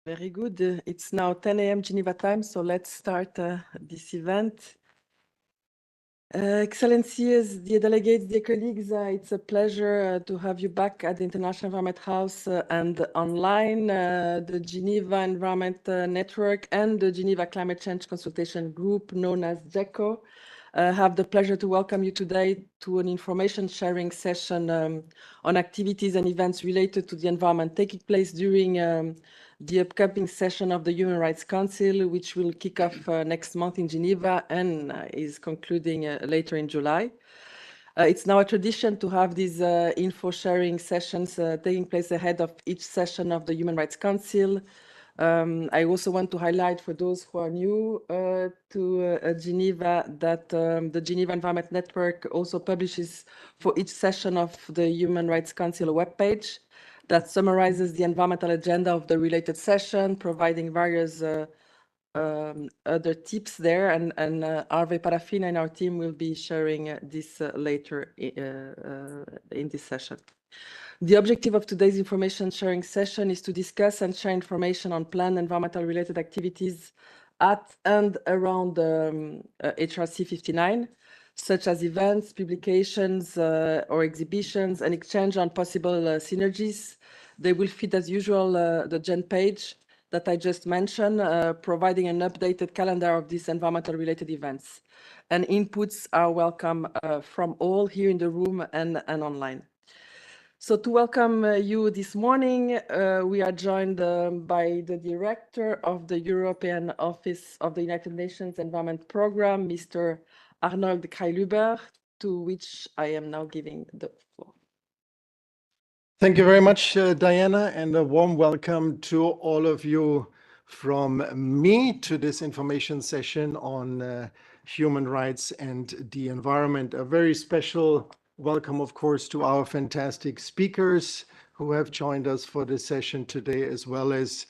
Very good. It's now 10 a.m. Geneva time, so let's start this event. Excellencies, dear delegates, dear colleagues, it's a pleasure to have you back at the International Environment House and online. The Geneva Environment Network and the Geneva Climate Change Consultation Group, known as GeCCco, have the pleasure to welcome you today to an information sharing session on activities and events related to the environment taking place during the upcoming session of the Human Rights Council, which will kick off next month in Geneva and is concluding later in July. It's now a tradition to have these info sharing sessions taking place ahead of each session of the Human Rights Council. I also want to highlight for those who are new to Geneva that the Geneva Environment Network also publishes for each session of the Human Rights Council webpage that summarizes the environmental agenda of the related session, providing various other tips there. And Arve Parafina and our team will be sharing this later in this session. The objective of today's information sharing session is to discuss and share information on planned environmental related activities at and around HRC 59, such as events, publications, or exhibitions, and exchange on possible synergies. They will fit as usual the Gen page that I just mentioned, providing an updated calendar of these environmental related events. And inputs are welcome from all here in the room and online. So to welcome you this morning, we are joined by the director of the European Office of the United Nations Environment Programme, Mr. Arnold Kreiluber, to which I am now giving the floor. Thank you very much, Diana, and a warm welcome to all of you from me to this information session on human rights and the environment. A very special welcome, of course, to our fantastic speakers who have joined us for this session today, as well as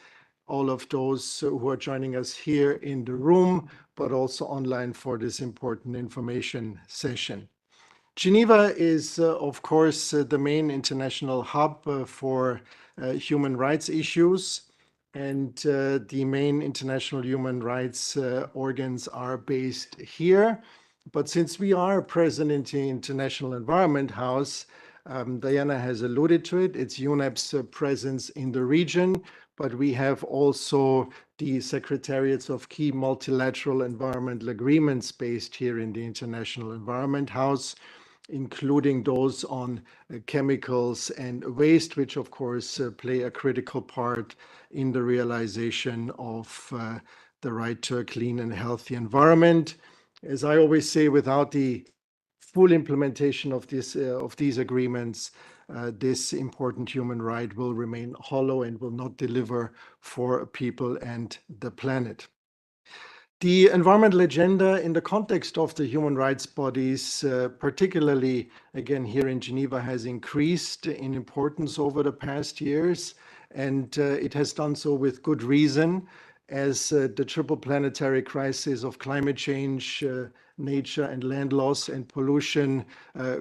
all of those who are joining us here in the room, but also online for this important information session. Geneva is, of course, the main international hub for human rights issues, and the main international human rights organs are based here. But since we are present in the International Environment House, Diana has alluded to it, it's UNEP's presence in the region, but we have also the secretariats of key multilateral environmental agreements based here in the International Environment House, including those on chemicals and waste, which of course play a critical part in the realization of the right to a clean and healthy environment. As I always say, without the full implementation of these agreements, this important human right will remain hollow and will not deliver for people and the planet. The environmental agenda in the context of the human rights bodies, particularly again here in Geneva, has increased in importance over the past years, and it has done so with good reason, as the triple planetary crisis of climate change, nature and land loss and pollution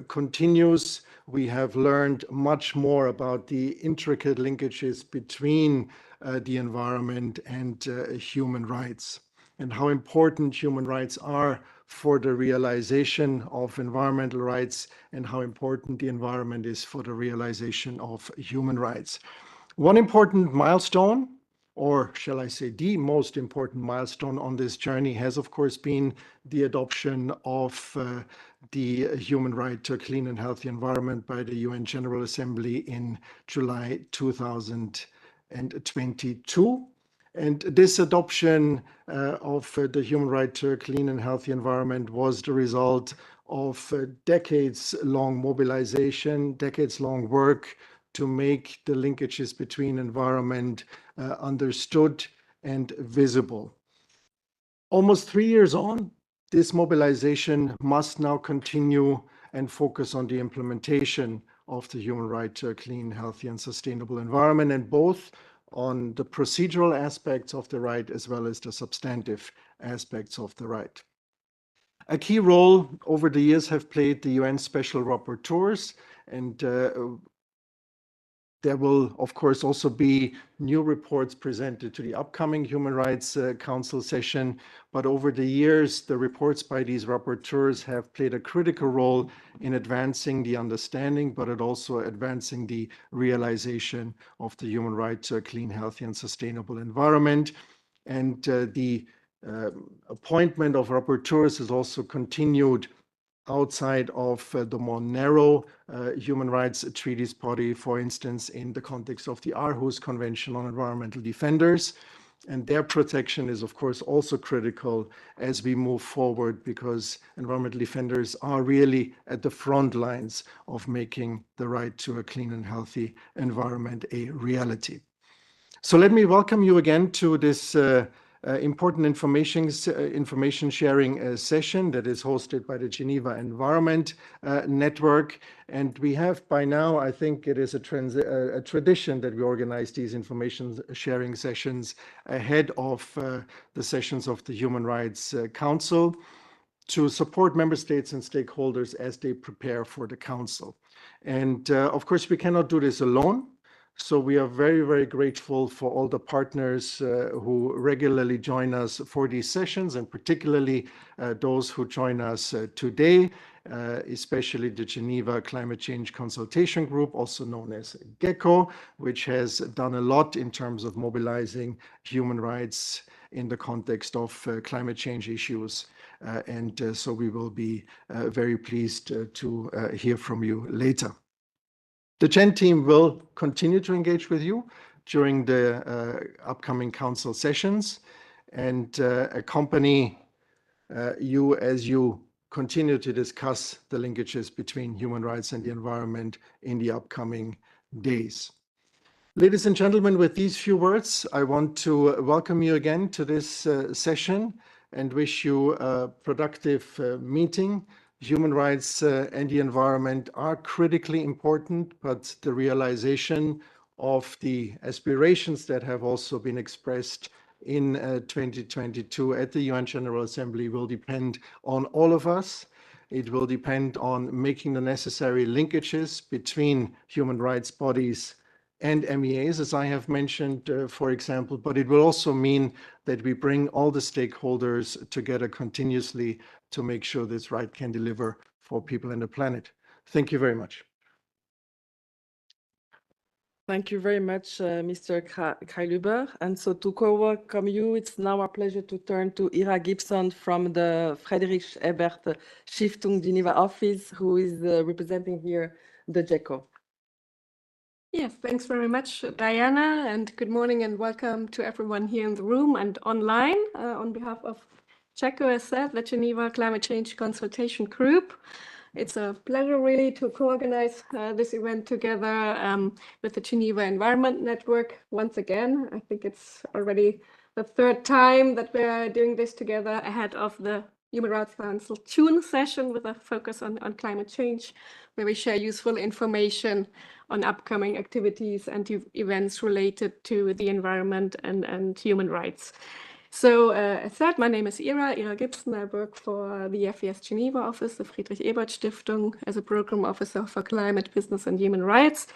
continues. We have learned much more about the intricate linkages between the environment and human rights, and how important human rights are for the realization of environmental rights, and how important the environment is for the realization of human rights. One important milestone, or shall I say the most important milestone on this journey, has of course been the adoption of the human right to a clean and healthy environment by the UN General Assembly in July 2022. And this adoption of the human right to a clean and healthy environment was the result of decades-long mobilization, decades-long work to make the linkages between environment understood and visible. Almost 3 years on, this mobilization must now continue and focus on the implementation of the human right to a clean, healthy, and sustainable environment, and both on the procedural aspects of the right as well as the substantive aspects of the right. A key role over the years have played the UN Special Rapporteurs, and There will, of course, also be new reports presented to the upcoming Human Rights Council session. But over the years, the reports by these rapporteurs have played a critical role in advancing the understanding, but also advancing the realization of the human right to a clean, healthy, and sustainable environment. And the appointment of rapporteurs is also continued outside of the more narrow human rights treaties body, for instance, in the context of the Aarhus Convention on Environmental Defenders. And their protection is, of course, also critical as we move forward, because environmental defenders are really at the front lines of making the right to a clean and healthy environment a reality. So let me welcome you again to this important information sharing session that is hosted by the Geneva Environment Network. And we have by now, I think it is a tradition that we organize these information sharing sessions ahead of the sessions of the Human Rights Council to support member states and stakeholders as they prepare for the Council. And of course, we cannot do this alone. So we are very, very grateful for all the partners who regularly join us for these sessions, and particularly those who join us today, especially the Geneva Climate Change Consultation Group, also known as GeCCco, which has done a lot in terms of mobilizing human rights in the context of climate change issues. So we will be very pleased to hear from you later. The GEN team will continue to engage with you during the upcoming council sessions and accompany you as you continue to discuss the linkages between human rights and the environment in the upcoming days. Ladies and gentlemen, with these few words, I want to welcome you again to this session and wish you a productive meeting. Human rights and the environment are critically important, but the realization of the aspirations that have also been expressed in 2022 at the UN General Assembly will depend on all of us. It will depend on making the necessary linkages between human rights bodies and MEAs, as I have mentioned, for example, but it will also mean that we bring all the stakeholders together continuously to make sure this right can deliver for people and the planet. Thank you very much. Thank you very much, Mr. Kreiluber. And so to co-welcome you, it's now our pleasure to turn to Ira Gibson from the Friedrich Ebert Stiftung Geneva office, who is representing here the GeCCco. Yes, thanks very much, Diana, and good morning and welcome to everyone here in the room and online. On behalf of GeCCco, as said, the Geneva Climate Change Consultation Group. It's a pleasure really to co-organize this event together with the Geneva Environment Network once again. I think it's already the third time that we're doing this together ahead of the Human Rights Council June session with a focus on climate change, where we share useful information on upcoming activities and events related to the environment and human rights. So as said, my name is Ira Gibson. I work for the FES Geneva office, the Friedrich Ebert Stiftung, as a program officer for climate, business and human rights.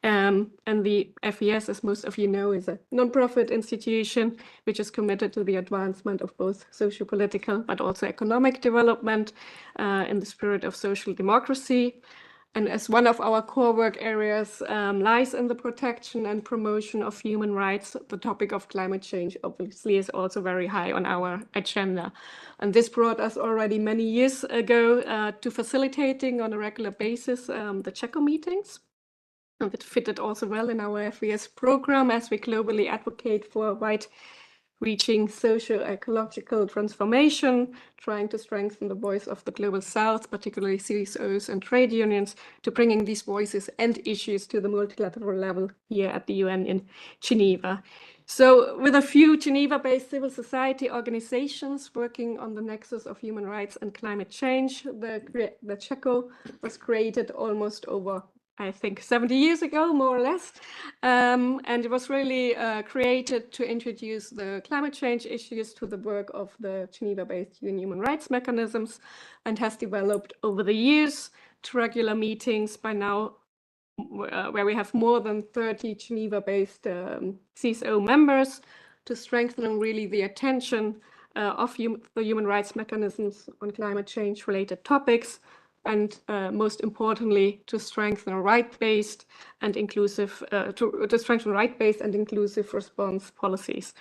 And the FES, as most of you know, is a non-profit institution which is committed to the advancement of both socio-political but also economic development in the spirit of social democracy. And as one of our core work areas lies in the protection and promotion of human rights, the topic of climate change obviously is also very high on our agenda. And this brought us already many years ago to facilitating on a regular basis the GeCCco meetings. And it fitted also well in our FES program as we globally advocate for wide-reaching socio-ecological transformation, trying to strengthen the voice of the Global South, particularly CSOs and trade unions, to bringing these voices and issues to the multilateral level here at the UN in Geneva. So with a few Geneva-based civil society organizations working on the nexus of human rights and climate change, the GeCCco was created almost over, I think, 70 years ago, more or less. And it was really created to introduce the climate change issues to the work of the Geneva-based UN human rights mechanisms, and has developed over the years to regular meetings by now where we have more than 30 Geneva-based CSO members to strengthen really the attention of the human rights mechanisms on climate change related topics, and most importantly, to strengthen right-based and inclusive response policies.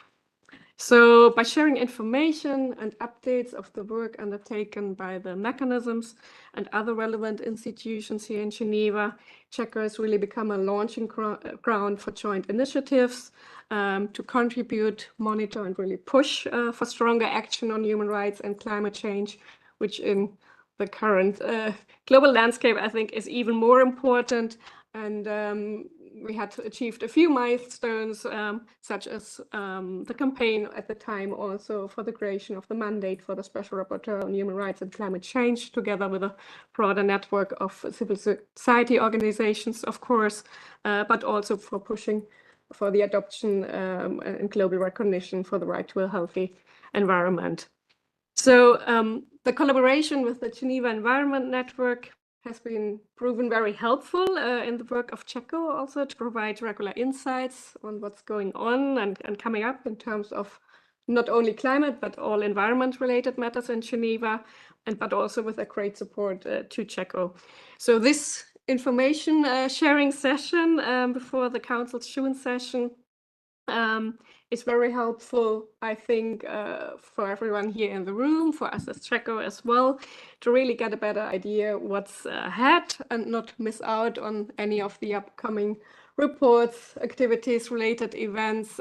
So by sharing information and updates of the work undertaken by the mechanisms and other relevant institutions here in Geneva, GeCCco has really become a launching ground for joint initiatives to contribute, monitor, and really push for stronger action on human rights and climate change, which in the current global landscape, I think, is even more important. And we had achieved a few milestones, such as the campaign at the time also for the creation of the mandate for the Special Rapporteur on Human Rights and Climate Change, together with a broader network of civil society organizations, of course, but also for pushing for the adoption and global recognition for the right to a healthy environment. So the collaboration with the Geneva Environment Network has been proven very helpful in the work of GeCCco, also to provide regular insights on what's going on and coming up in terms of not only climate, but all environment-related matters in Geneva, but also with a great support to GeCCco. So this information sharing session before the Council's June session is very helpful, I think, for everyone here in the room, for us as GeCCco as well, to really get a better idea what's ahead and not miss out on any of the upcoming reports, activities, related events,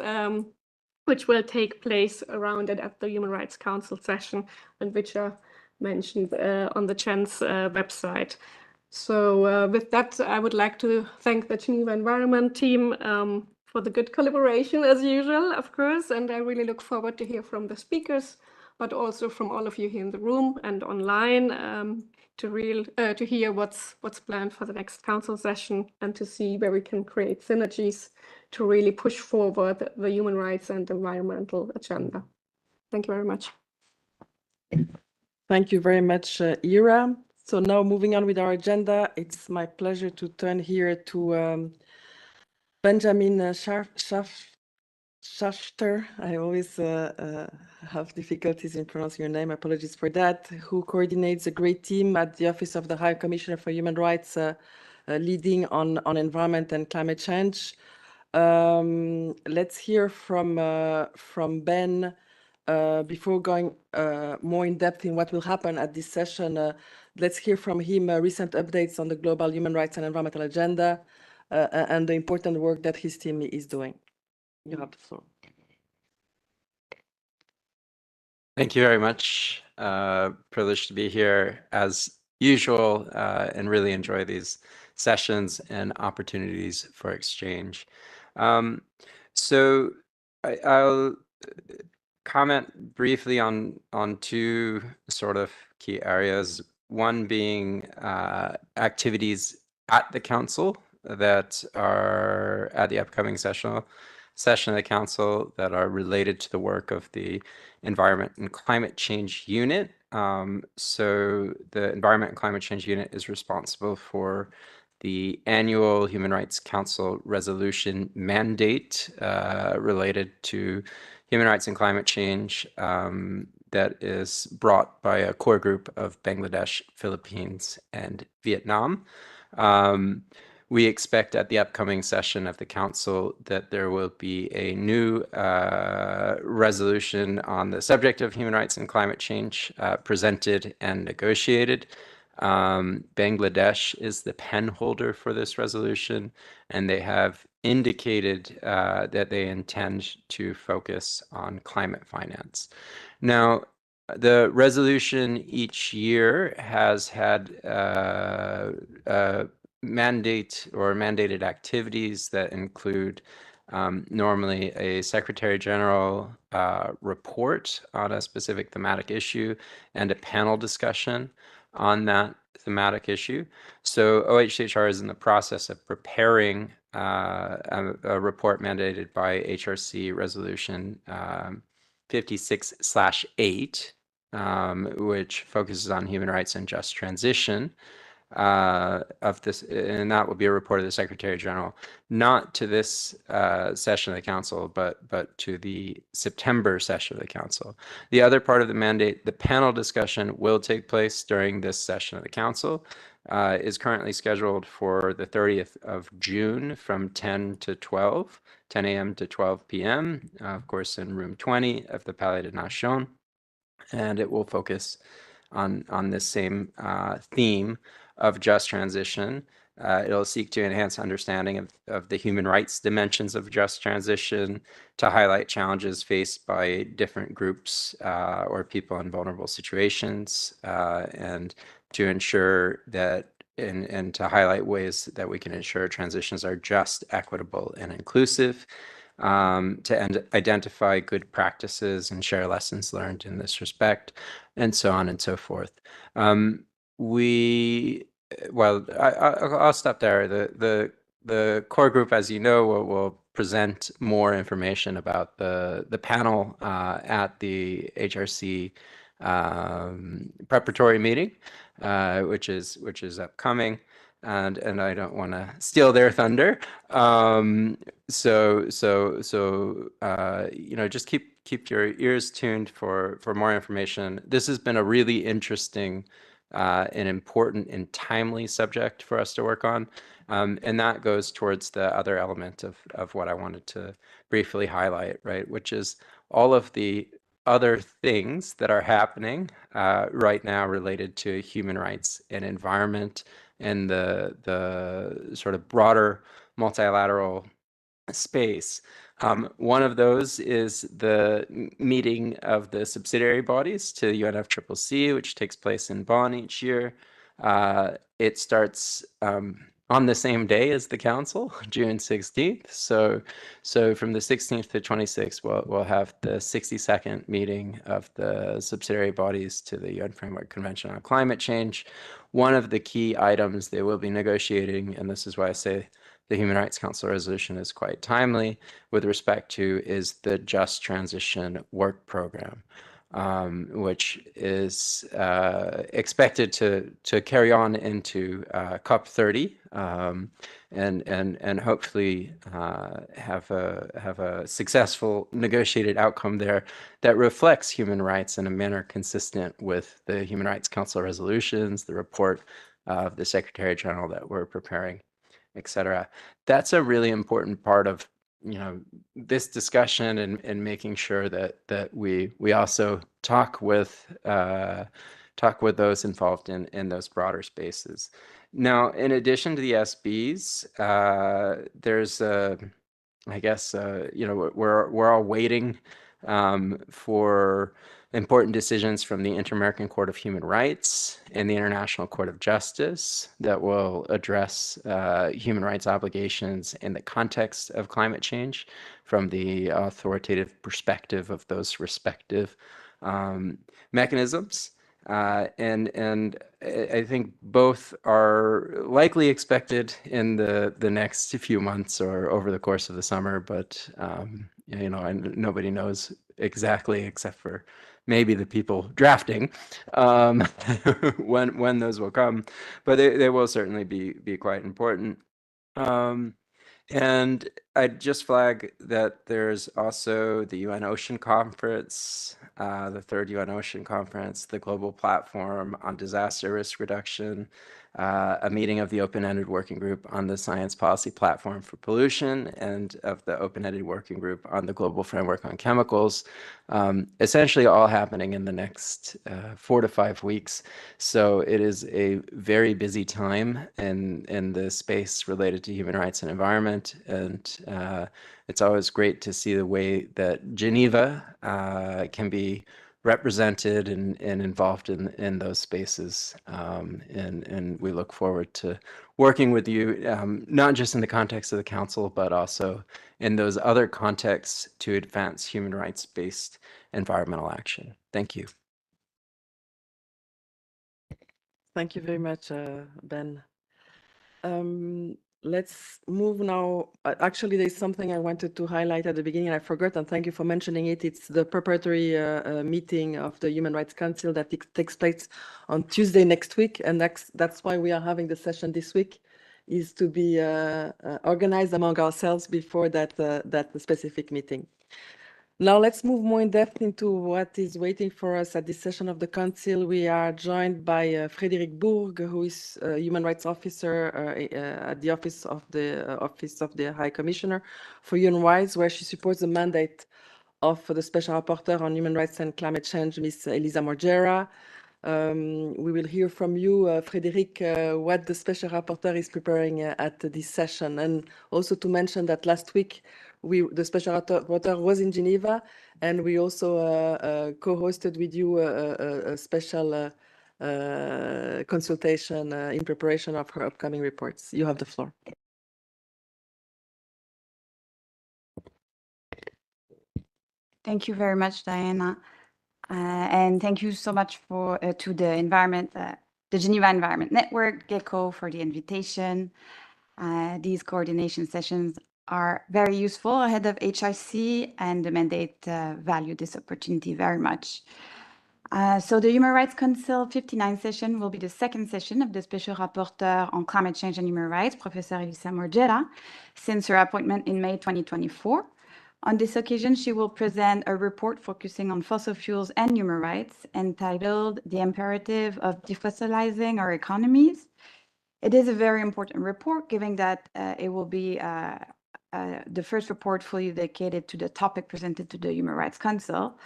which will take place around it at the Human Rights Council session, and which are mentioned on the GEN's website. So with that, I would like to thank the Geneva Environment team for the good collaboration as usual, of course, and I really look forward to hear from the speakers, but also from all of you here in the room and online to hear what's planned for the next council session and to see where we can create synergies to really push forward the human rights and environmental agenda. Thank you very much. Thank you very much, Ira. So now moving on with our agenda, it's my pleasure to turn here to Benjamin Schafter. I always have difficulties in pronouncing your name. Apologies for that. Who coordinates a great team at the Office of the High Commissioner for Human Rights, leading on environment and climate change. Let's hear from Ben. Before going more in depth in what will happen at this session, let's hear from him recent updates on the global human rights and environmental agenda and the important work that his team is doing. You have the floor. Thank you very much. Privileged to be here as usual and really enjoy these sessions and opportunities for exchange. So I'll comment briefly on two sort of key areas. One being activities at the Council that are at the upcoming session of the Council that are related to the work of the Environment and Climate Change Unit. So the Environment and Climate Change Unit is responsible for the annual Human Rights Council resolution mandate related to human rights and climate change that is brought by a core group of Bangladesh, Philippines, and Vietnam. We expect at the upcoming session of the Council that there will be a new resolution on the subject of human rights and climate change presented and negotiated. Bangladesh is the pen holder for this resolution, and they have indicated that they intend to focus on climate finance. Now, the resolution each year has had mandate or mandated activities that include normally a Secretary General report on a specific thematic issue and a panel discussion on that thematic issue. So OHCHR is in the process of preparing a report mandated by HRC Resolution 56/8, which focuses on human rights and just transition. of this, and that will be a report of the Secretary General, not to this session of the Council, but to the September session of the Council. The other part of the mandate, the panel discussion, will take place during this session of the Council. Is currently scheduled for the 30th of June from 10 a.m. to 12 p.m., of course, in room 20 of the Palais des Nations. And it will focus on this same theme of just transition. It'll seek to enhance understanding of the human rights dimensions of just transition, to highlight challenges faced by different groups or people in vulnerable situations, and to ensure that and to highlight ways that we can ensure transitions are just, equitable, and inclusive, to identify good practices and share lessons learned in this respect, and so on and so forth. I'll stop there. The core group, as you know, will present more information about the panel at the HRC preparatory meeting, which is upcoming, and I don't want to steal their thunder. Just keep your ears tuned for more information. This has been a really interesting and important and timely subject for us to work on. And that goes towards the other element of what I wanted to briefly highlight, right, which is all of the other things that are happening right now related to human rights and environment and the sort of broader multilateral space. One of those is the meeting of the subsidiary bodies to UNFCCC, which takes place in Bonn each year. It starts on the same day as the council, June 16th. So from the 16th to 26th, we'll have the 62nd meeting of the subsidiary bodies to the UN Framework Convention on Climate Change. One of the key items they will be negotiating, and this is why I say the Human Rights Council resolution is quite timely with respect to, is the Just Transition Work Program, which is expected to carry on into COP30 and hopefully have a successful negotiated outcome there that reflects human rights in a manner consistent with the Human Rights Council resolutions, the report of the Secretary General that we're preparing, etc. That's a really important part of this discussion and making sure that we also talk with those involved in those broader spaces. Now, in addition to the SBs, there's I guess we're all waiting for important decisions from the Inter-American Court of Human Rights and the International Court of Justice that will address human rights obligations in the context of climate change from the authoritative perspective of those respective mechanisms. And I think both are likely expected in the next few months or over the course of the summer, but nobody knows exactly, except for maybe the people drafting, when those will come, but they will certainly be quite important. And I'd just flag that there's also the UN Ocean Conference, the third UN Ocean Conference, the Global Platform on Disaster Risk Reduction, a meeting of the Open-Ended Working Group on the Science Policy Platform for Pollution, and of the Open-Ended Working Group on the Global Framework on Chemicals, essentially all happening in the next 4 to 5 weeks. So it is a very busy time in the space related to human rights and environment, and it's always great to see the way that Geneva can be represented and involved in those spaces, and we look forward to working with you, not just in the context of the council, but also in those other contexts to advance human rights-based environmental action. Thank you. Thank you very much, Ben. let's move now. Actually, there's something I wanted to highlight at the beginning, and I forgot, and thank you for mentioning it. It's the preparatory meeting of the Human Rights Council that takes place on Tuesday next week, and that's why we are having the session this week, is to be organized among ourselves before that specific meeting. Now let's move more in depth into what is waiting for us at this session of the Council. We are joined by Frédéric Bourg, who is a Human Rights Officer at the Office of the High Commissioner for Human Rights, where she supports the mandate of the Special Rapporteur on Human Rights and Climate Change, Ms. Elisa Morgera. We will hear from you, Frédéric, what the Special Rapporteur is preparing at this session. And also to mention that last week, the Special Rapporteur was in Geneva, and we also co-hosted with you a special consultation in preparation of her upcoming reports. You have the floor. Thank you very much, Diana. And thank you so much to the Geneva Environment Network, GeCCco, for the invitation. These coordination sessions are very useful ahead of HRC, and the mandate value this opportunity very much. So the Human Rights Council 59 session will be the second session of the Special Rapporteur on Climate Change and Human Rights, Professor Elisa Morgera, since her appointment in May 2024. On this occasion, she will present a report focusing on fossil fuels and human rights, entitled The Imperative of Defossilizing Our Economies. It is a very important report, given that it will be the first report fully dedicated to the topic presented to the Human Rights Council.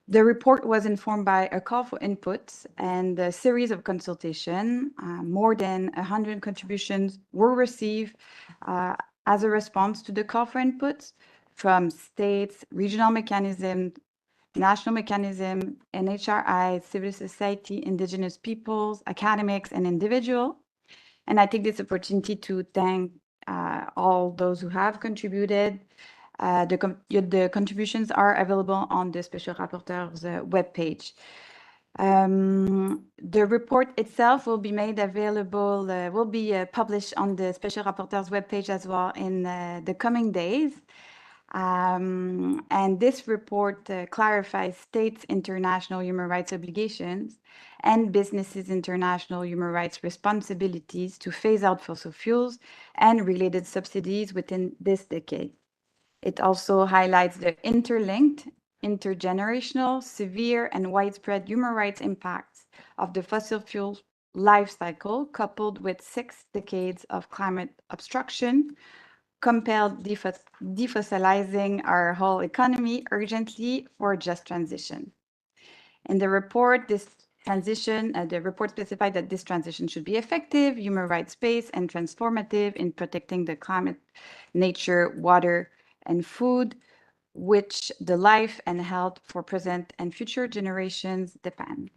The report was informed by a call for inputs and a series of consultation. More than 100 contributions were received as a response to the call for inputs from states, regional mechanisms, national mechanism, NHRI, civil society, indigenous peoples, academics, and individuals. And I take this opportunity to thank all those who have contributed. The contributions are available on the Special Rapporteur's webpage. The report itself will be made available, will be published on the Special Rapporteur's webpage as well in the coming days. And this report clarifies states' international human rights obligations and businesses' international human rights responsibilities to phase out fossil fuels and related subsidies within this decade. It also highlights the interlinked, intergenerational, severe, and widespread human rights impacts of the fossil fuel life cycle, coupled with 6 decades of climate obstruction, compelled defossilizing our whole economy urgently for just transition. In the report, the report specified that this transition should be effective, human rights-based, and transformative in protecting the climate, nature, water, and food, which the life and health for present and future generations depend.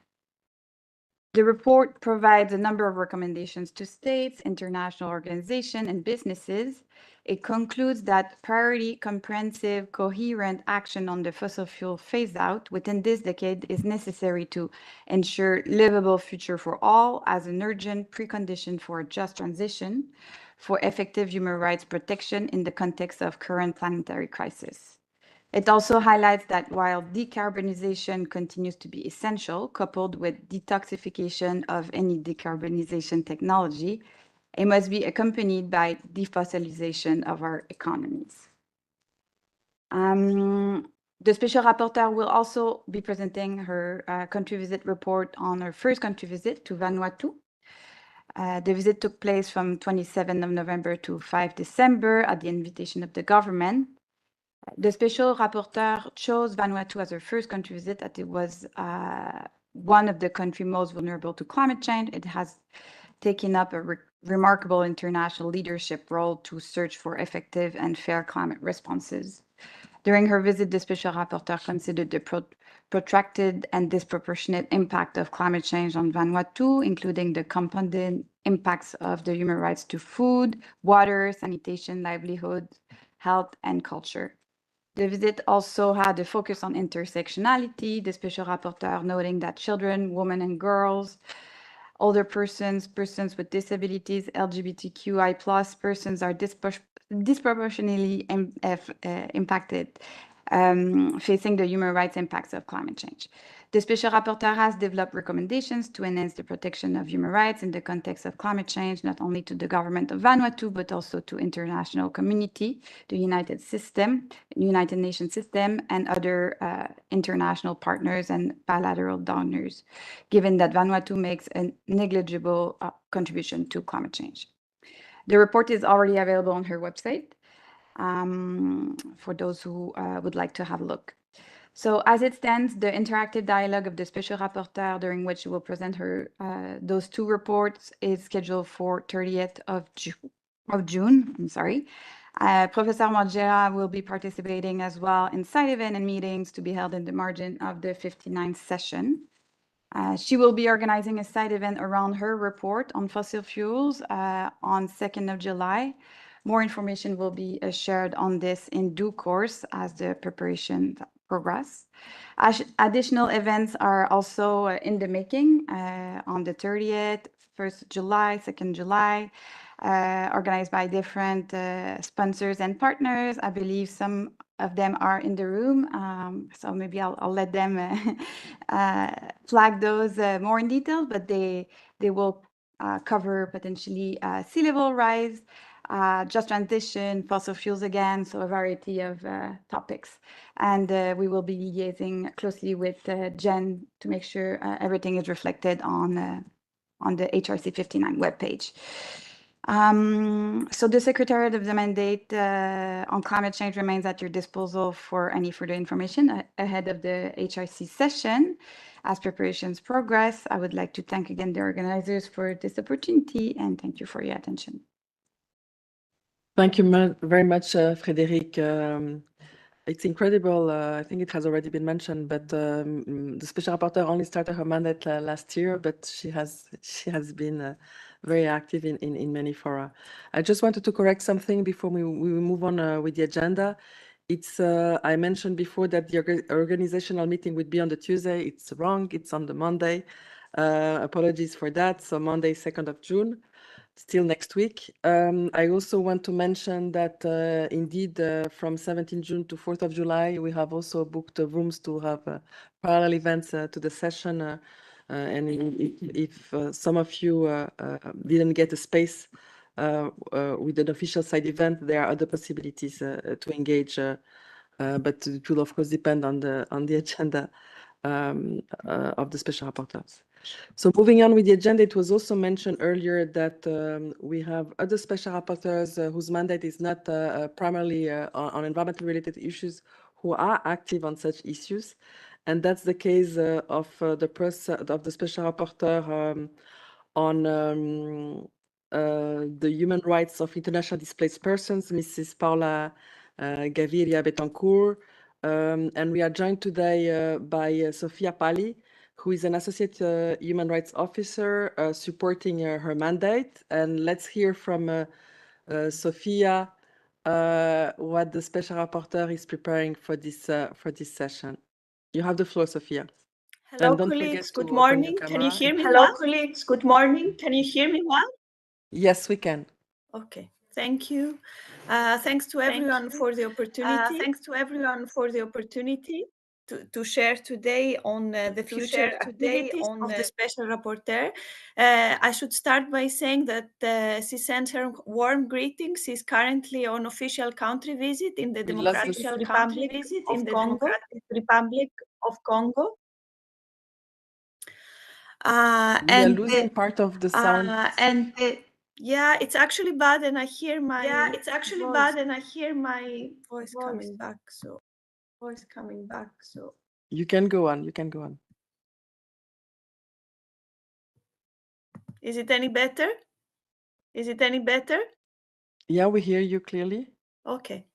The report provides a number of recommendations to states, international organizations, and businesses. It concludes that priority, comprehensive, coherent action on the fossil fuel phase-out within this decade is necessary to ensure livable future for all as an urgent precondition for a just transition, for effective human rights protection in the context of current planetary crisis. It also highlights that while decarbonization continues to be essential, coupled with detoxification of any decarbonization technology, it must be accompanied by defossilization of our economies. The Special Rapporteur will also be presenting her country visit report on her first country visit to Vanuatu. The visit took place from 27th of November to 5 December at the invitation of the government. The Special Rapporteur chose Vanuatu as her first country visit, as it was one of the countries most vulnerable to climate change. It has taken up a remarkable international leadership role to search for effective and fair climate responses. During her visit, the Special Rapporteur considered the protracted and disproportionate impact of climate change on Vanuatu, including the compounded impacts of the human rights to food, water, sanitation, livelihood, health, and culture. The visit also had a focus on intersectionality, the Special Rapporteur noting that children, women, and girls older persons, persons with disabilities, LGBTQI+, persons are disproportionately impacted, facing the human rights impacts of climate change. The Special Rapporteur has developed recommendations to enhance the protection of human rights in the context of climate change, not only to the government of Vanuatu, but also to international community, the United Nations system, and other international partners and bilateral donors, given that Vanuatu makes a negligible contribution to climate change. The report is already available on her website for those who would like to have a look. So as it stands, the interactive dialogue of the Special Rapporteur, during which she will present her those two reports, is scheduled for 30th of June. Professor Morgera will be participating as well in side event and meetings to be held in the margin of the 59th session. She will be organizing a side event around her report on fossil fuels on 2nd of July. More information will be shared on this in due course as the preparation progress. Additional events are also in the making on the 30th, 1st July, 2nd July, organized by different sponsors and partners. I believe some of them are in the room, so maybe I'll let them flag those more in detail, but they will cover potentially sea level rise, just transition, fossil fuels again, so a variety of topics. And we will be liaising closely with Jen to make sure everything is reflected on the HRC 59 webpage. So the Secretariat of the Mandate on climate change remains at your disposal for any further information ahead of the HRC session. As preparations progress, I would like to thank again the organizers for this opportunity and thank you for your attention. Thank you very much, Frédéric. It's incredible. I think it has already been mentioned, but the Special Rapporteur only started her mandate last year, but she has been very active in many fora. I just wanted to correct something before we move on with the agenda. It's I mentioned before that the organizational meeting would be on the Tuesday. It's wrong. It's on the Monday. Apologies for that. So Monday, 2nd of June. Still next week. I also want to mention that indeed from 17 June to 4th of July, we have also booked rooms to have parallel events to the session. And if some of you didn't get a space with an official side event, there are other possibilities to engage, but it will of course depend on the agenda of the Special Rapporteurs. So moving on with the agenda, it was also mentioned earlier that we have other Special Rapporteurs whose mandate is not primarily on environmental related issues who are active on such issues. And that's the case of the Special Rapporteur on the human rights of international displaced persons, Mrs. Paula Gaviria Betancourt. And we are joined today by Sophia Pali, who is an associate human rights officer supporting her mandate. And let's hear from Sophia what the Special Rapporteur is preparing for this session. You have the floor, Sophia. Hello, colleagues. Good morning. Can you hear me well? Hello, colleagues. Good morning. Can you hear me well? Yes, we can. Okay. Thank you. Thanks to everyone for the opportunity. Thanks to everyone for the opportunity to share today on the future activities of the Special Rapporteur. I should start by saying that she sends her warm greetings. She's currently on official country visit in the Democratic Republic of Congo. We are losing part of the sound. Yeah, it's actually bad, and I hear my voice coming back. So you can go on. You can go on. Is it any better? Yeah, we hear you clearly. Okay.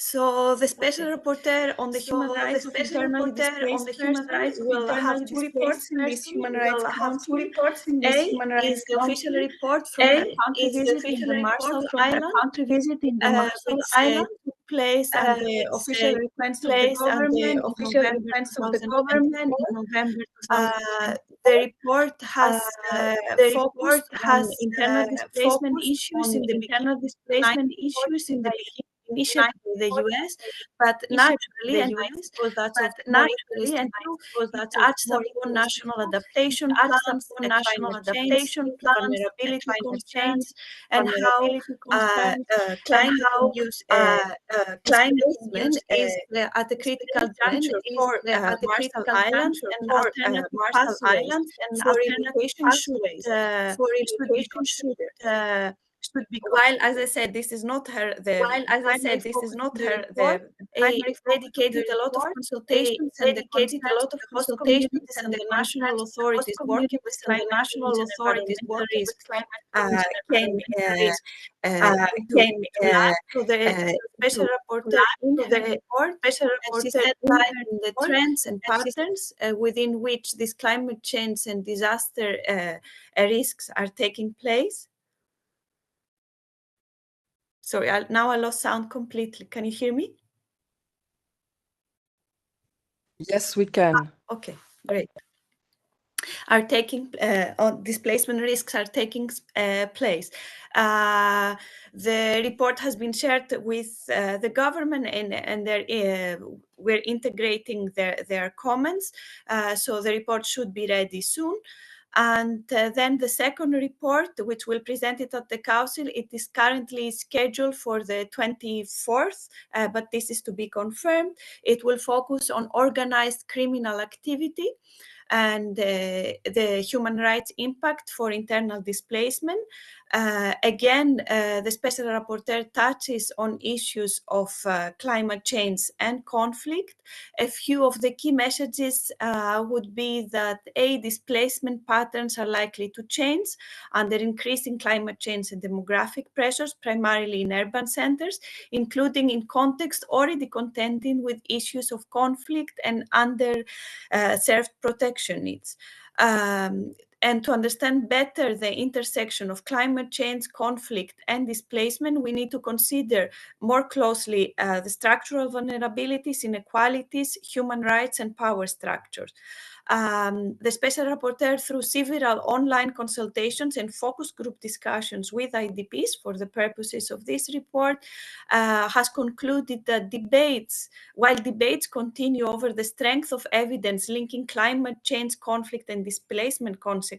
So the Special Rapporteur on the human rights of internally displaced persons will have two reports in this Human Rights Council. A is the official report from her country visit in the Marshall Islands, which took place at the official request of the government in November 2024. the report has focused on internal displacement issues in the beginning, initially the US, but naturally, and I suppose that's of more interest to you, it touched upon national adaptation plans, climate change, vulnerability concerns, and how climate displacement is at a critical juncture for Marshall Islands and alternative pathways for relocation should be while, as I said, this is not her dedicated a lot of consultations and the host communities and the national authorities working with climate came so the special rapporteur in her report, she said light in the trends and patterns within which this climate change and disaster risks are taking place. Sorry, now I lost sound completely. Can you hear me? Yes, we can. Okay, great. Are taking displacement risks are taking place. The report has been shared with the government, and we're integrating their comments. So the report should be ready soon. And then the second report, which will present it at the Council, it is currently scheduled for the 24th, but this is to be confirmed. It will focus on organized criminal activity and the human rights impact for internal displacement. Again, the Special Rapporteur touches on issues of climate change and conflict. A few of the key messages would be that displacement patterns are likely to change under increasing climate change and demographic pressures, primarily in urban centers, including in context already contending with issues of conflict and underserved protection needs. And to understand better the intersection of climate change, conflict, and displacement, we need to consider more closely the structural vulnerabilities, inequalities, human rights, and power structures. The Special Rapporteur, through several online consultations and focus group discussions with IDPs for the purposes of this report, has concluded that while debates continue over the strength of evidence linking climate change, conflict, and displacement consequences,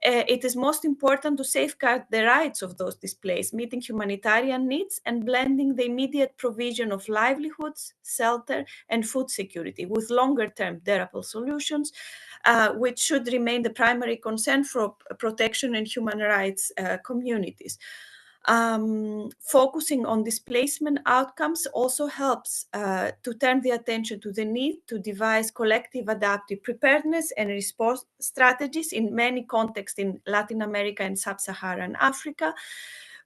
it is most important to safeguard the rights of those displaced, meeting humanitarian needs and blending the immediate provision of livelihoods, shelter, and food security with longer-term durable solutions, which should remain the primary concern for protection and human rights communities. Focusing on displacement outcomes also helps to turn the attention to the need to devise collective adaptive preparedness and response strategies in many contexts in Latin America and Sub-Saharan Africa,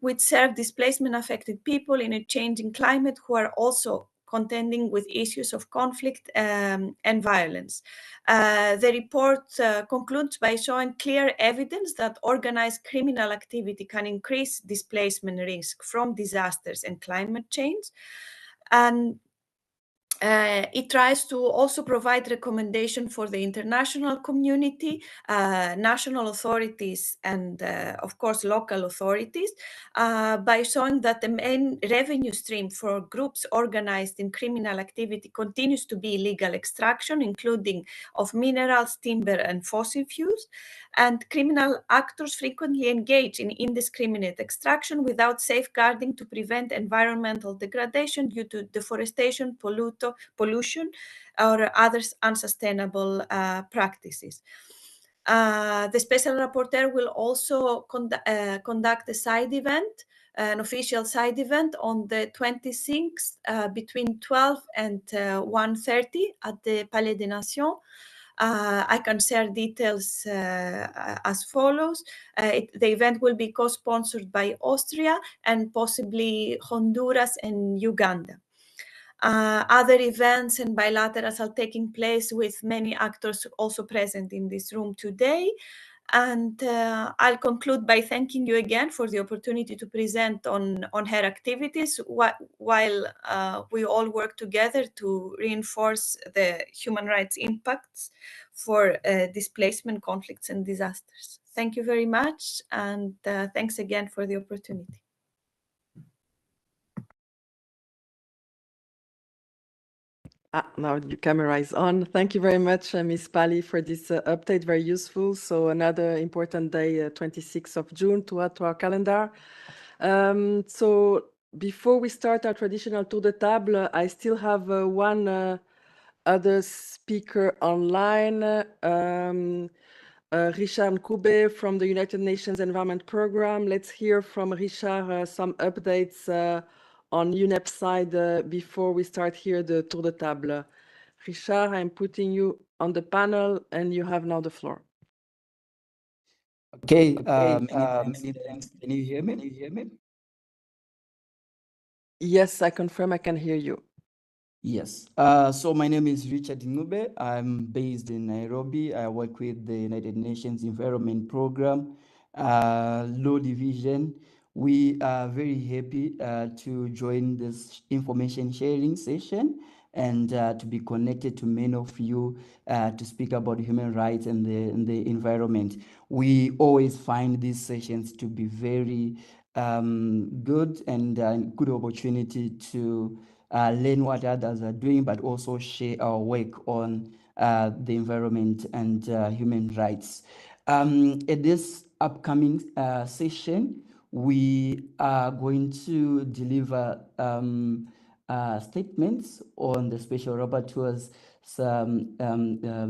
which serve displacement-affected people in a changing climate who are also contending with issues of conflict and violence. The report concludes by showing clear evidence that organized criminal activity can increase displacement risk from disasters and climate change. And it tries to also provide recommendation for the international community, national authorities, and of course local authorities, by showing that the main revenue stream for groups organized in criminal activity continues to be illegal extraction, including of minerals, timber, and fossil fuels. And criminal actors frequently engage in indiscriminate extraction without safeguarding to prevent environmental degradation due to deforestation, pollution, or other unsustainable practices. The Special Rapporteur will also conduct a side event, an official side event on the 26th between 12 and 1:30 at the Palais des Nations. I can share details as follows. The event will be co-sponsored by Austria and possibly Honduras and Uganda. Other events and bilaterals are taking place with many actors also present in this room today. And I'll conclude by thanking you again for the opportunity to present on her activities while we all work together to reinforce the human rights impacts for displacement, conflicts, and disasters. Thank you very much, and thanks again for the opportunity. Now your camera is on. Thank you very much, Ms. Pali, for this update. Very useful. So another important day, 26th of June, to add to our calendar. So before we start our traditional tour de table, I still have one other speaker online, Richard Nkube from the United Nations Environment Program. Let's hear from Richard some updates on UNEP side before we start here the tour de table. Richard, I'm putting you on the panel and you have now the floor. Okay, many thanks. Can you hear me? Yes, I confirm I can hear you. Yes. So my name is Richard Ngube. I'm based in Nairobi. I work with the United Nations Environment Program, Law Division. We are very happy to join this information sharing session and to be connected to many of you to speak about human rights and the environment. We always find these sessions to be very good and good opportunity to learn what others are doing, but also share our work on the environment and human rights. At this upcoming session, we are going to deliver statements on the Special Rapporteur's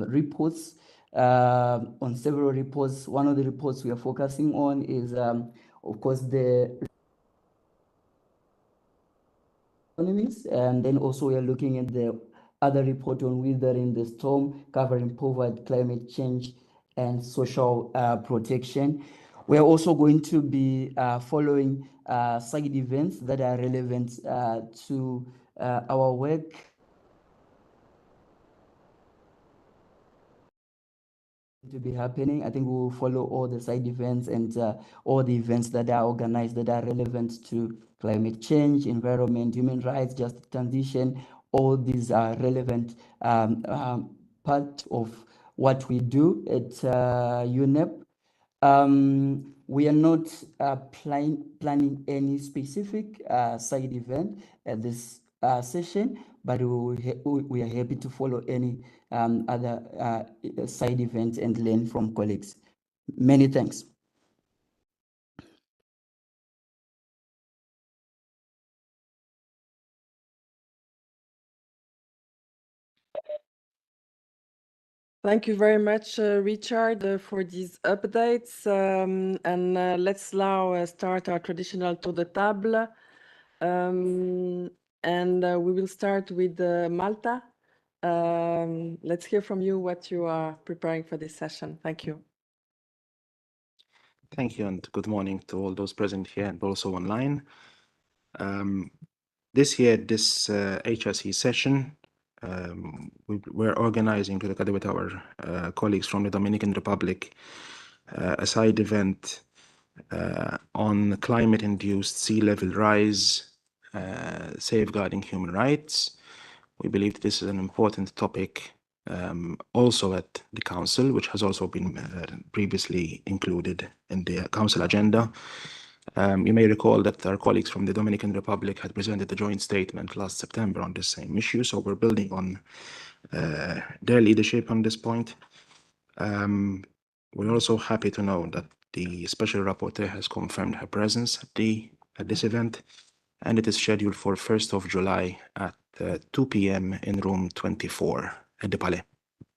reports, on several reports. One of the reports we are focusing on is, of course, the economies, and then also we are looking at the other report on weathering the storm, covering poverty, climate change, and social protection. We are also going to be following side events that are relevant to our work. To be happening. I think we will follow all the side events and all the events that are organized that are relevant to climate change, environment, human rights, just transition. All these are relevant part of what we do at UNEP. We are not planning any specific side event at this session, but we are happy to follow any other side events and learn from colleagues. Many thanks. Thank you very much, Richard, for these updates. And let's now start our traditional tour de table. And we will start with Malta. Let's hear from you what you are preparing for this session. Thank you. Thank you, and good morning to all those present here and also online. This year, this HRC session, we're organizing together with our colleagues from the Dominican Republic a side event on climate-induced sea level rise, safeguarding human rights. We believe this is an important topic also at the Council, which has also been previously included in the Council agenda. You may recall that our colleagues from the Dominican Republic had presented a joint statement last September on this same issue, so we're building on their leadership on this point. We're also happy to know that the Special Rapporteur has confirmed her presence at this event, and it is scheduled for 1st of July at 2 p.m. in room 24 at the Palais.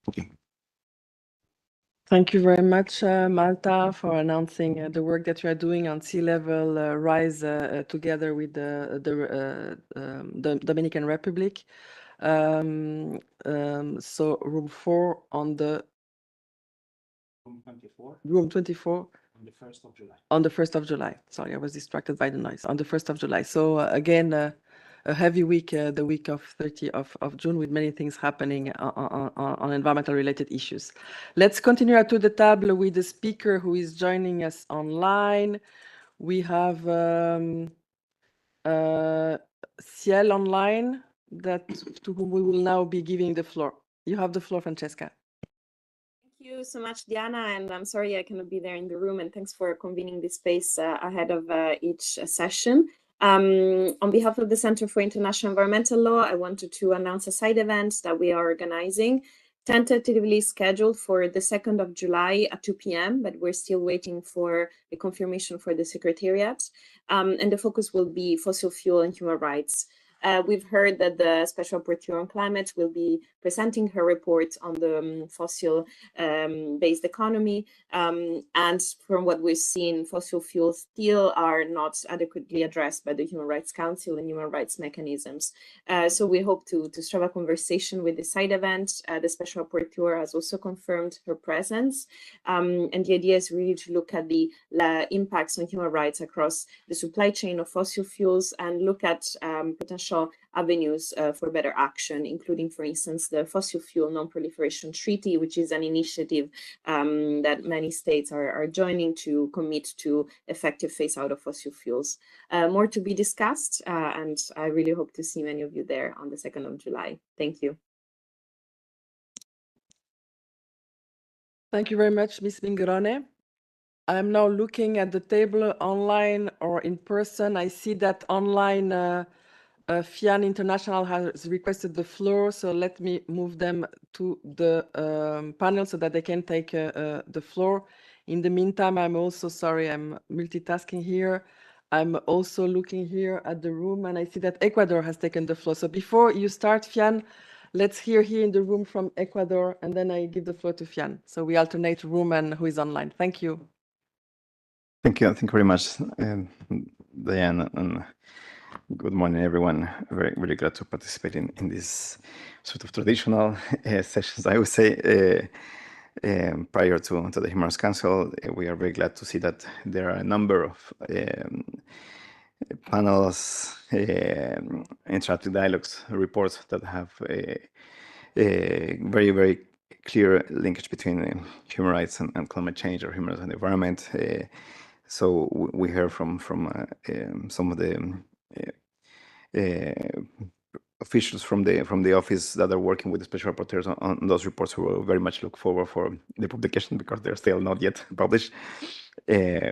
Thank you. Thank you very much, Malta, for announcing the work that you are doing on sea level rise together with the Dominican Republic. So room 4 on the room 24 On the 1st of July. On the 1st of July. Sorry, I was distracted by the noise. On the 1st of July. So again, heavy week, the week of 30th of June, with many things happening on environmental related issues. Let's continue our tour de table with the speaker who is joining us online. We have Ciel online, to whom we will now be giving the floor. You have the floor, Francesca. Thank you so much, Diana, and I'm sorry I cannot be there in the room, and thanks for convening this space ahead of each session. On behalf of the Center for International Environmental Law, I wanted to announce a side event that we are organizing, tentatively scheduled for the 2nd of July at 2 p.m., but we're still waiting for the confirmation for the Secretariat. And the focus will be fossil fuel and human rights. We've heard that the Special Rapporteur on Climate will be presenting her report on the fossil-based economy. And from what we've seen, fossil fuels still are not adequately addressed by the Human Rights Council and human rights mechanisms. So we hope to have a conversation with the side event. The Special Rapporteur has also confirmed her presence. And the idea is really to look at the impacts on human rights across the supply chain of fossil fuels and look at potential avenues for better action, including, for instance, the Fossil Fuel Non-Proliferation Treaty, which is an initiative that many states are joining to commit to effective phase out of fossil fuels. More to be discussed, and I really hope to see many of you there on the 2nd of July. Thank you. Thank you very much, Ms. Mingrone. I'm now looking at the table online or in person. I see that online FIAN International has requested the floor, so let me move them to the panel so that they can take the floor. In the meantime, I'm also sorry, I'm multitasking here. I'm also looking here at the room, and I see that Ecuador has taken the floor. So before you start, FIAN, let's hear here in the room from Ecuador, and then I give the floor to FIAN. So we alternate room and who is online. Thank you. Thank you very much, Diane, and good morning, everyone. Very glad to participate in this sort of traditional sessions, I would say. Prior to the Human Rights Council, we are very glad to see that there are a number of panels, interactive dialogues, reports that have a very clear linkage between human rights and climate change, or human rights and the environment. So we hear from some of the officials from the office that are working with the special rapporteurs on those reports, who will very much look forward for the publication, because they're still not yet published,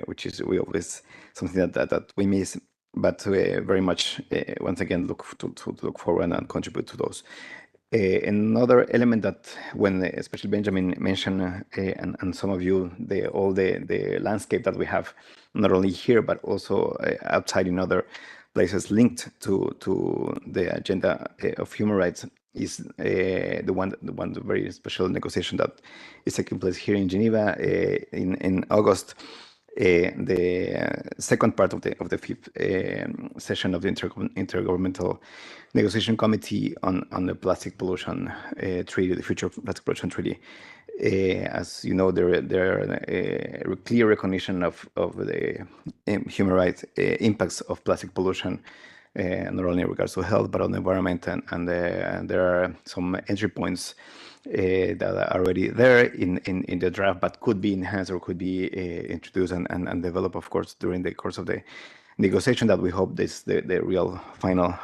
which is always something that we miss, but very much once again look forward and contribute to those. Another element that, when especially Benjamin mentioned, and some of you, all the landscape that we have, not only here but also outside in other places linked to the agenda of human rights, is the very special negotiation that is taking place here in Geneva in August. The second part of the fifth session of the Intergovernmental Negotiation Committee on the Plastic Pollution Treaty, the Future Plastic Pollution Treaty. As you know, there are a clear recognition of the human rights impacts of plastic pollution, not only in regards to health but on the environment, and there are some entry points that are already there in the draft, but could be enhanced or could be introduced and developed, of course, during the course of the negotiation, that we hope is the real final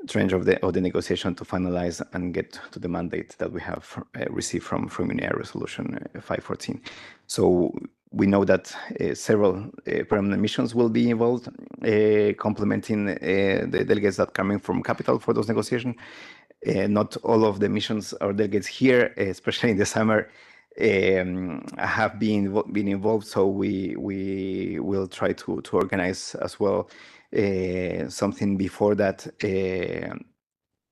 tranche of the negotiation to finalize and get to the mandate that we have received from UNEA Resolution 514. So we know that several permanent missions will be involved, complementing the delegates that are coming from capital for those negotiations. Not all of the missions or delegates here, especially in the summer, have been involved, so we will try to organize as well something before that,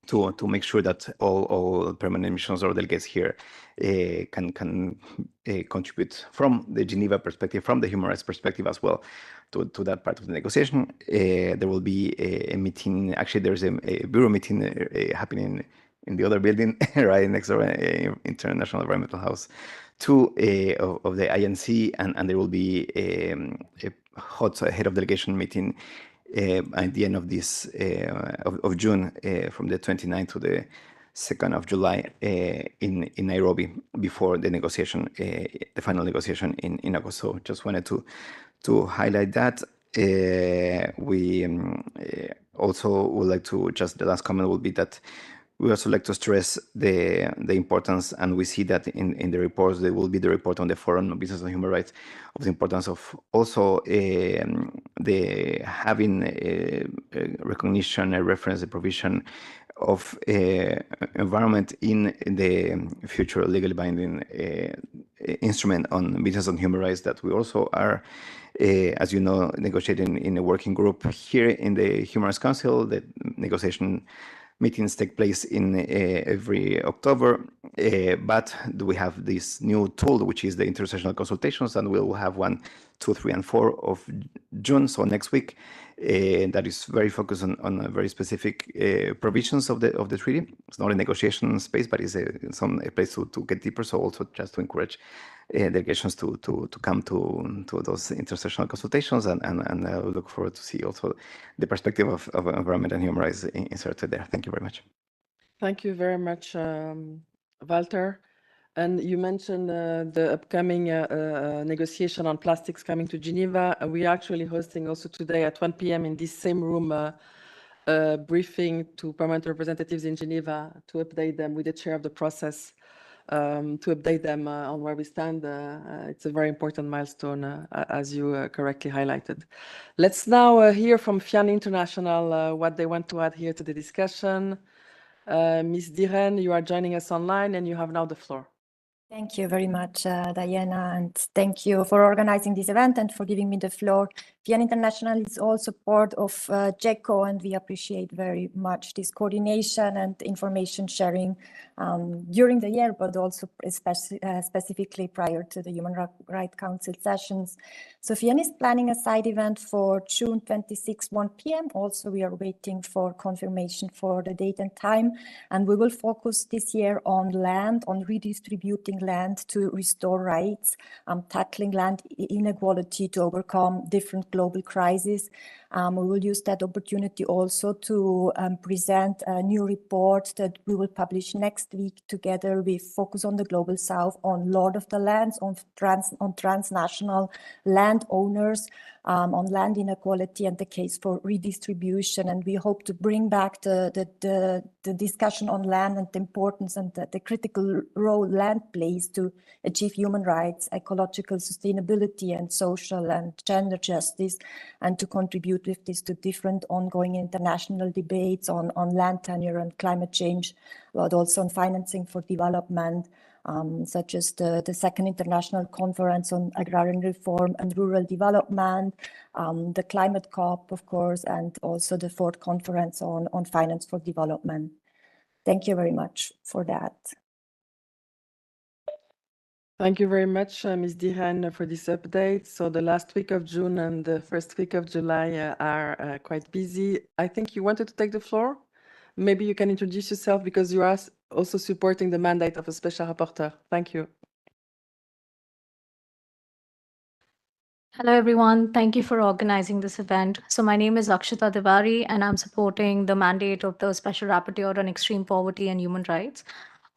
to make sure that all permanent missions or delegates here can contribute from the Geneva perspective, from the human rights perspective as well, to that part of the negotiation. There will be a meeting. Actually, there's a bureau meeting happening in the other building right next door, International Environmental House 2 of the INC, and there will be a hot head of delegation meeting at the end of this of June, from the 29th to the 2nd of July in Nairobi, before the negotiation, the final negotiation in August. So just wanted to highlight that. We also would like to, just the last comment will be that we also like to stress the importance, and we see that in the reports, there will be the report on the Forum on Business and Human Rights, of the importance of also the having a recognition, a reference, a provision of environment in the future legally binding instrument on business and human rights, that we also are, as you know, negotiating in a working group here in the Human Rights Council. The negotiation meetings take place in every October, but we have this new tool, which is the intersessional consultations, and we'll have 1, 2, 3, and 4 of June, so next week, that is very focused on very specific provisions of the treaty. It's not a negotiation space, but it's a place to get deeper. So also just to encourage delegations to come to those intersessional consultations, and I look forward to see also the perspective of environment and human rights inserted there. Thank you very much. Thank you very much, Walter. And you mentioned the upcoming negotiation on plastics coming to Geneva. We are actually hosting also today at 1 p.m. in this same room a briefing to permanent representatives in Geneva to update them with the chair of the process, to update them on where we stand. It's a very important milestone, as you correctly highlighted. Let's now hear from FIAN International what they want to add here to the discussion. Ms. Diren, you are joining us online and you have now the floor. Thank you very much, Diana, and thank you for organizing this event and for giving me the floor. FIAN International is also part of GeCCco, and we appreciate very much this coordination and information sharing during the year, but also specifically prior to the Human Rights Council sessions. So FIAN is planning a side event for June 26, 1 p.m. Also, we are waiting for confirmation for the date and time, and we will focus this year on land, on redistributing land to restore rights, tackling land inequality to overcome different global crises. We will use that opportunity also to present a new report that we will publish next week together with Focus on the Global South, on Lord of the Lands, on transnational landowners, on land inequality and the case for redistribution. And we hope to bring back the discussion on land and the importance and the critical role land plays to achieve human rights, ecological sustainability, and social and gender justice, and to contribute with this to different ongoing international debates on land tenure and climate change, but also on financing for development, such as the second international conference on agrarian reform and rural development, the climate COP, of course, and also the fourth conference on finance for development. Thank you very much for that. Thank you very much, Ms. Diren, for this update. So the last week of June and the first week of July are quite busy. I think you wanted to take the floor. Maybe you can introduce yourself, because you are also supporting the mandate of a special rapporteur. Thank you. Hello, everyone. Thank you for organizing this event. So my name is Akshita Tiwari, and I'm supporting the mandate of the Special Rapporteur on Extreme Poverty and Human Rights.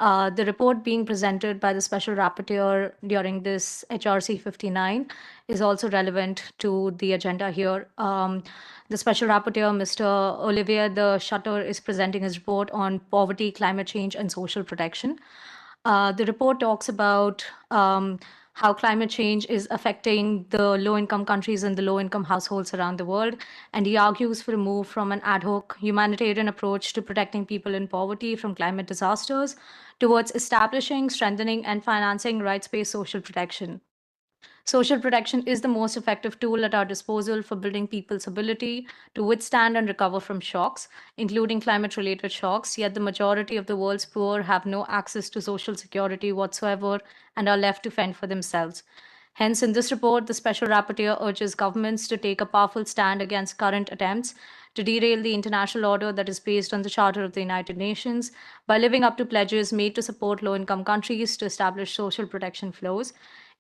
The report being presented by the Special Rapporteur during this HRC 59 is also relevant to the agenda here. The Special Rapporteur, Mr. Olivier de Schutter, is presenting his report on poverty, climate change, and social protection. The report talks about how climate change is affecting the low-income countries and the low-income households around the world. And he argues for a move from an ad hoc humanitarian approach to protecting people in poverty from climate disasters towards establishing, strengthening, and financing rights-based social protection. Social protection is the most effective tool at our disposal for building people's ability to withstand and recover from shocks, including climate-related shocks, yet the majority of the world's poor have no access to social security whatsoever and are left to fend for themselves. Hence, in this report, the Special Rapporteur urges governments to take a powerful stand against current attempts to derail the international order that is based on the Charter of the United Nations by living up to pledges made to support low-income countries to establish social protection flows.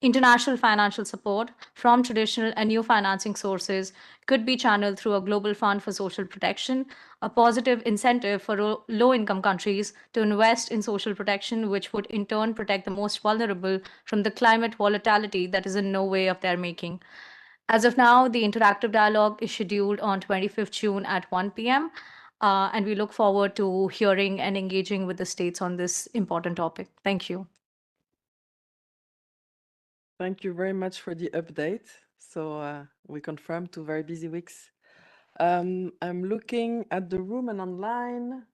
International financial support from traditional and new financing sources could be channeled through a global fund for social protection, a positive incentive for low-income countries to invest in social protection, which would in turn protect the most vulnerable from the climate volatility that is in no way of their making. As of now, the interactive dialogue is scheduled on 25th June at 1 p.m. And we look forward to hearing and engaging with the states on this important topic. Thank you. Thank you very much for the update. So we confirm 2 very busy weeks. I'm looking at the room and online.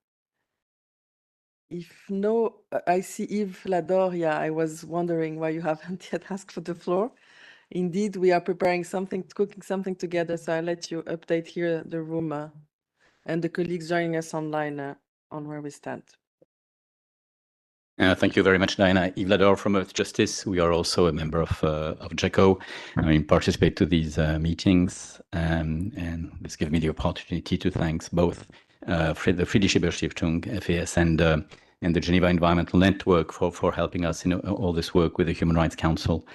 If no, I see Yves Lador. Yeah, I was wondering why you haven't yet asked for the floor. Indeed, we are preparing something, cooking something together. So I'll let you update here the room and the colleagues joining us online on where we stand. Thank you very much, Diana. Yves Lador from Earth Justice. We are also a member of GeCCco. I participate to these meetings, and this gives me the opportunity to thank both the Friedensstiftung, FAS, and the Geneva Environment Network for helping us in all this work with the Human Rights Council.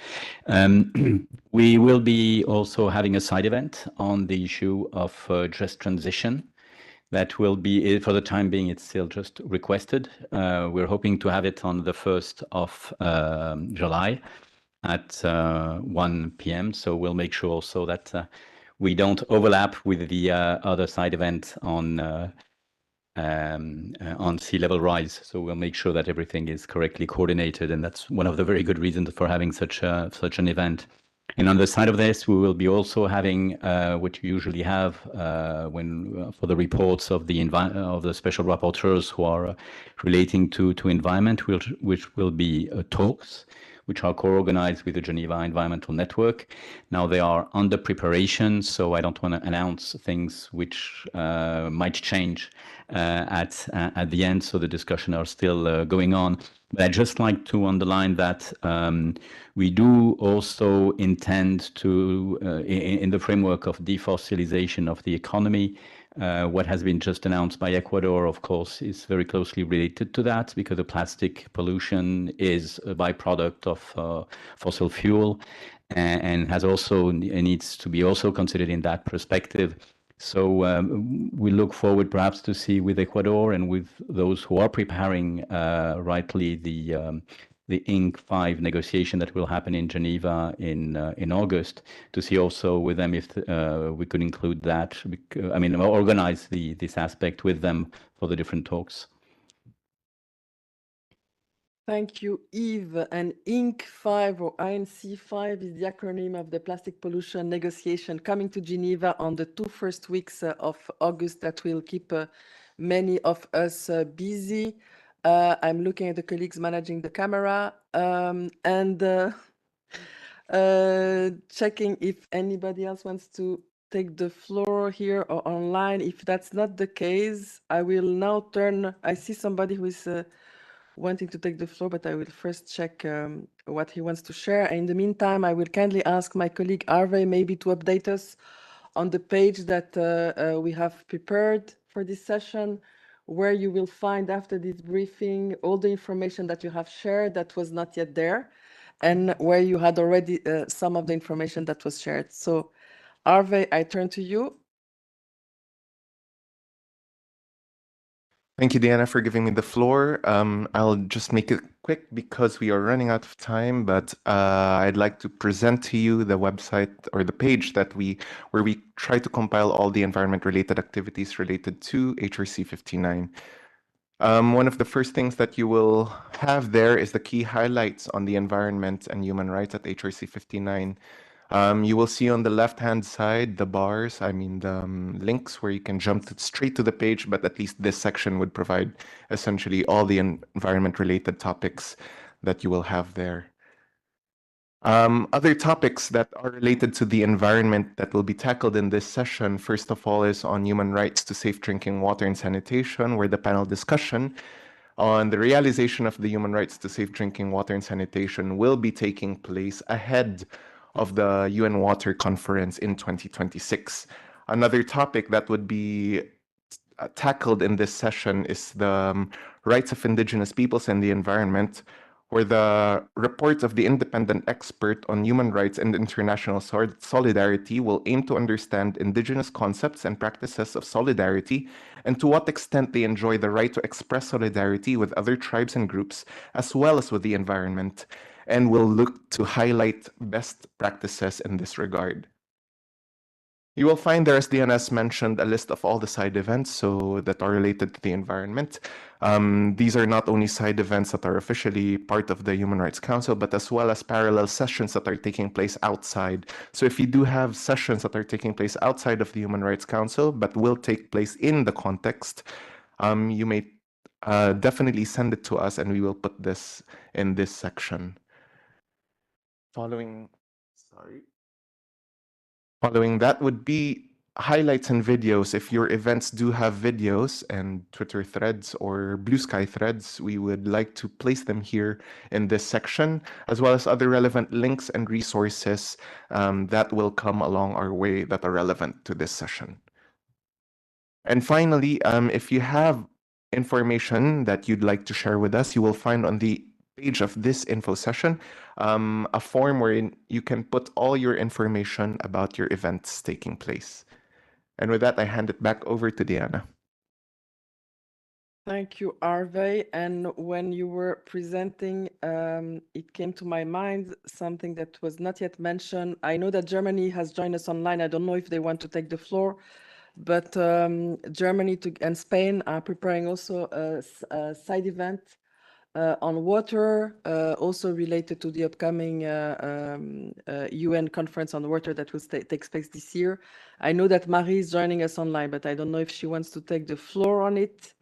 We will be also having a side event on the issue of just transition. That will be, for the time being, it's still just requested. We're hoping to have it on the 1st of July at 1 p.m. So we'll make sure also that we don't overlap with the other side event on sea level rise. So we'll make sure that everything is correctly coordinated. And that's one of the very good reasons for having such an event. And on the side of this, we will be also having what you usually have for the reports of the special rapporteurs who are relating to environment, which will be talks, which are co-organized with the Geneva Environmental Network. Now they are under preparation, so I don't want to announce things which might change at the end. So the discussion are still going on. But I'd just like to underline that we do also intend to, in the framework of defossilization of the economy, what has been just announced by Ecuador, of course, is very closely related to that because the plastic pollution is a byproduct of fossil fuel and has also needs to be also considered in that perspective. So we look forward perhaps to see with Ecuador and with those who are preparing rightly the INC 5 negotiation that will happen in Geneva in August, to see also with them if we could include that. I mean, organize this aspect with them for the different talks. Thank you, Yves. And INC 5 or INC 5 is the acronym of the plastic pollution negotiation coming to Geneva on the 2 first weeks of August that will keep many of us busy. I'm looking at the colleagues managing the camera and checking if anybody else wants to take the floor here or online. If that's not the case, I will now turn. I see somebody who is wanting to take the floor, but I will first check what he wants to share. In the meantime, I will kindly ask my colleague Arve maybe to update us on the page that we have prepared for this session, where you will find after this briefing all the information that you have shared that was not yet there, and where you had already some of the information that was shared. So Arve, I turn to you. Thank you, Diana, for giving me the floor. I'll just make it quick because we are running out of time, but I'd like to present to you the website or the page where we try to compile all the environment-related activities related to HRC 59. One of the first things that you will have there is the key highlights on the environment and human rights at HRC 59. You will see on the left-hand side the bars, I mean the links where you can jump straight to the page, but at least this section would provide essentially all the environment-related topics that you will have there. Other topics that are related to the environment that will be tackled in this session, first of all, is on human rights to safe drinking water and sanitation, where the panel discussion on the realization of the human rights to safe drinking water and sanitation will be taking place ahead of the UN Water Conference in 2026. Another topic that would be tackled in this session is the rights of indigenous peoples and the environment, where the report of the independent expert on human rights and international solidarity will aim to understand indigenous concepts and practices of solidarity and to what extent they enjoy the right to express solidarity with other tribes and groups, as well as with the environment, and will look to highlight best practices in this regard. You will find there, as DNS mentioned, a list of all the side events that are related to the environment. These are not only side events that are officially part of the Human Rights Council, but as well as parallel sessions that are taking place outside. So if you do have sessions that are taking place outside of the Human Rights Council, but will take place in the context, you may definitely send it to us and we will put this in this section. Following that would be highlights and videos. If your events do have videos and Twitter threads or Blue Sky threads, we would like to place them here in this section, as well as other relevant links and resources that will come along our way that are relevant to this session. And finally, if you have information that you'd like to share with us, you will find on the page of this info session a form wherein you can put all your information about your events taking place. And with that, I hand it back over to Diana. Thank you, Harvey. And when you were presenting, it came to my mind something that was not yet mentioned. I know that Germany has joined us online. I don't know if they want to take the floor, but Germany and Spain are preparing also a side event on water, also related to the upcoming UN conference on water that will take place this year. I know that Marie is joining us online, but I don't know if she wants to take the floor on it.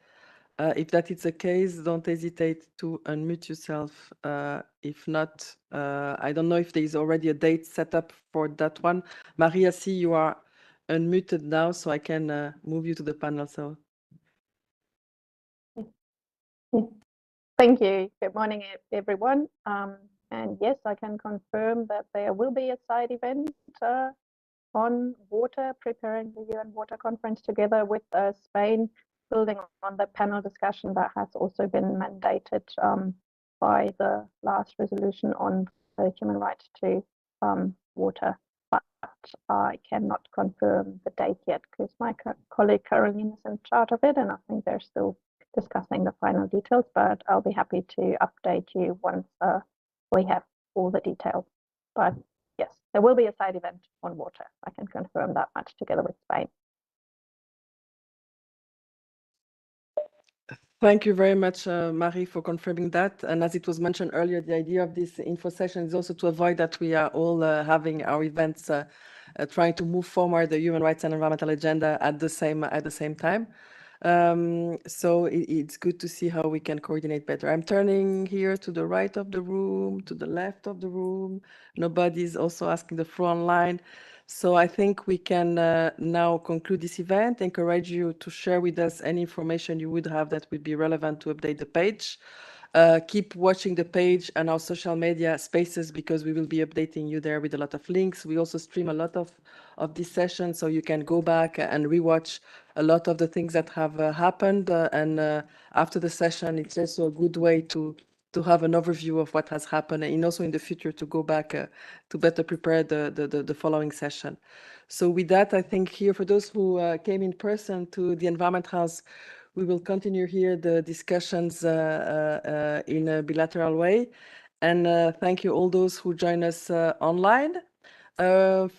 If that is the case, don't hesitate to unmute yourself. If not, I don't know if there is already a date set up for that one. Maria, see you are unmuted now, so I can move you to the panel. So. Thank you. Good morning, everyone. And yes, I can confirm that there will be a side event on water, preparing the UN Water Conference together with Spain, building on the panel discussion that has also been mandated by the last resolution on the human rights to water. But I cannot confirm the date yet because my colleague Caroline is in charge of it, and I think they're still discussing the final details, but I'll be happy to update you once we have all the details. But yes, there will be a side event on water. I can confirm that much together with Spain. Thank you very much, Marie, for confirming that. And as it was mentioned earlier, the idea of this info session is also to avoid that we are all having our events trying to move forward the human rights and environmental agenda at the same time. So it's good to see how we can coordinate better. I'm turning here to the right of the room, to the left of the room. Nobody's also asking the floor online. So I think we can now conclude this event, encourage you to share with us any information you would have that would be relevant to update the page. Keep watching the page and our social media spaces because we will be updating you there with a lot of links. We also stream a lot of this session, so you can go back and rewatch a lot of the things that have happened. And after the session, it's also a good way to have an overview of what has happened and also in the future to go back to better prepare the following session. So with that, I think here for those who came in person to the Environment House, we will continue here the discussions in a bilateral way. And thank you all those who join us online. Of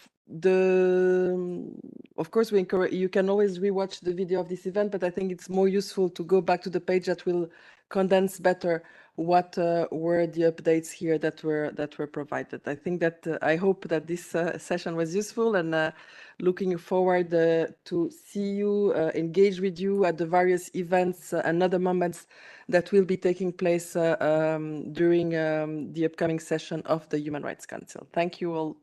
course, we encourage you can always rewatch the video of this event, but I think it's more useful to go back to the page that will condense better what were the updates here that were provided. I think that I hope that this session was useful, and looking forward to see you, engage with you at the various events and other moments that will be taking place during the upcoming session of the Human Rights Council. Thank you all.